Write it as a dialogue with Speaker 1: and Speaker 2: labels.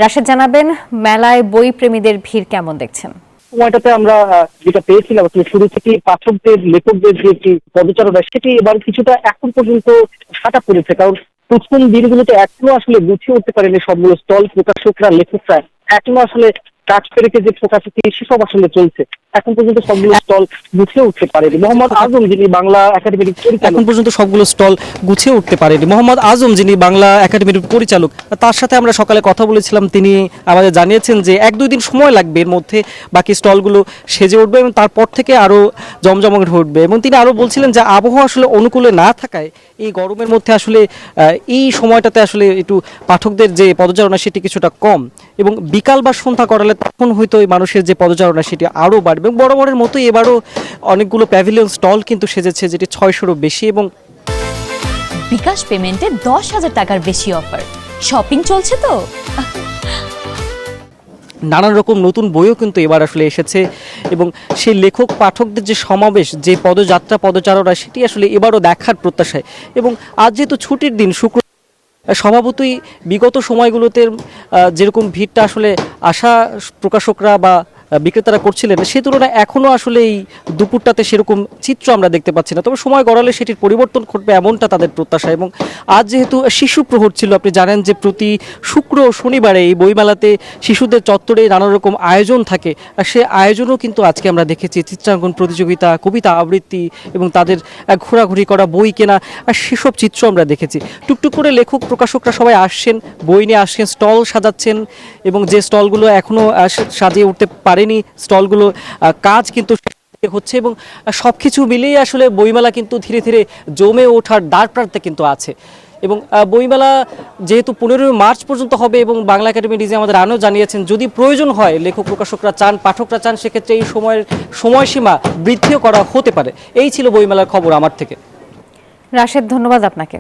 Speaker 1: রাশেদ জানাবেন, মেলায় বই প্রেমীদের ভিড় কেমন দেখছেন?
Speaker 2: সময়টাতে আমরা যেটা পেয়েছিলাম আসলে শুরু থেকে পাঠকদের লেখকদের যে একটি পদচারণা সেটি এবার কিছুটা এখন পর্যন্ত সাটা পড়েছে, কারণ প্রথম দিনগুলোতে এখনো আসলে গুছিয়ে উঠতে পারেনি সবগুলো স্টল। প্রকাশকরা লেখকরা এখনো আসলে কাজ পেরেকে যে প্রকাশিত সেসব আসলে চলছে। এখন পর্যন্ত সবগুলো স্টল গুছিয়ে উঠতে পারেনি। মোহাম্মদ আজম, যিনি বাংলা একাডেমির পরিচালক,
Speaker 3: এখন পর্যন্ত সবগুলো স্টল গুছিয়ে উঠতে পারেনি। মোহাম্মদ আজম, যিনি বাংলা একাডেমির পরিচালক, তার সাথে আমরা সকালে কথা বলেছিলাম। তিনি আমাদের জানিয়েছেন যে 1-2 দিন সময় লাগবে, এর মধ্যে বাকি স্টলগুলো সেজে উঠবে এবং তারপর থেকে আরও জমজমাট উঠবে। এবং তিনি আরও বলছিলেন যে আবহাওয়া আসলে অনুকূলে না থাকায় এই গরমের মধ্যে আসলে এই সময়টাতে আসলে একটু পাঠকদের যে পদচারণা সেটি কিছুটা কম, এবং বিকাল বা সন্ধ্যা করালে তখন হয়তো এই মানুষের যে পদচারণা সেটি আরও বাড়বে। এবং বরাবরের মতোই এবারও অনেকগুলো প্যাভিলিয়ন স্টল কিন্তু সেজেছে, যেটি 600-রও বেশি। এবং
Speaker 4: বিকাশ পেমেন্টে 10,000 টাকার বেশি অফার, শপিং চলছে তো।
Speaker 3: নানান রকম নতুন বইও কিন্তু এবার আসলে এসেছে, এবং সেই লেখক পাঠকদের যে সমাবেশ, যে পদযাত্রা পদচারণা সেটি আসলে এবারও দেখার প্রত্যাশায়। এবং আজ যেহেতু ছুটির দিন, স্বভাবতই বিগত সময়গুলোতে যেরকম ভিড়টা আসলে আশা প্রকাশকরা বা বিক্রেতারা করছিলেন, সে তুলনায় এখনও আসলে এই দুপুরটাতে সেরকম চিত্র আমরা দেখতে পাচ্ছি না। তবে সময় গড়ালে সেটির পরিবর্তন ঘটবে এমনটা তাদের প্রত্যাশা। এবং আজ যেহেতু শিশু প্রহর ছিল, আপনি জানেন যে প্রতি শুক্র ও শনিবারে এই বইমেলাতে শিশুদের চত্বরে নানা রকম আয়োজন থাকে, আর সে আয়োজনও কিন্তু আজকে আমরা দেখেছি। চিত্রাঙ্কন প্রতিযোগিতা, কবিতা আবৃত্তি এবং তাদের ঘোরাঘুরি করা, বই কেনা, আর সেসব চিত্র আমরা দেখেছি। টুকটুক করে লেখক প্রকাশকরা সবাই আসছেন, বই নিয়ে আসছেন, স্টল সাজাচ্ছেন, এবং যে স্টলগুলো এখনও সাজিয়ে উঠতে পারেনি স্টলগুলো কাজ কিন্তু হচ্ছে। এবং সব কিছু মিলিয়ে আসলে বইমেলা কিন্তু ধীরে ধীরে জমে ওঠার দ্বার প্রান্তে কিন্তু আছে। এবং বইমেলা যেহেতু 15 মার্চ পর্যন্ত হবে, এবং বাংলা একাডেমি ডিজি আমাদের আরও জানিয়েছেন যদি প্রয়োজন হয়, লেখক প্রকাশকরা চান, পাঠকরা চান, সেক্ষেত্রে এই সময়সীমা বৃদ্ধিও করা হতে পারে। এই ছিল বইমেলার খবর আমার থেকে।
Speaker 1: রাশেদ, ধন্যবাদ আপনাকে।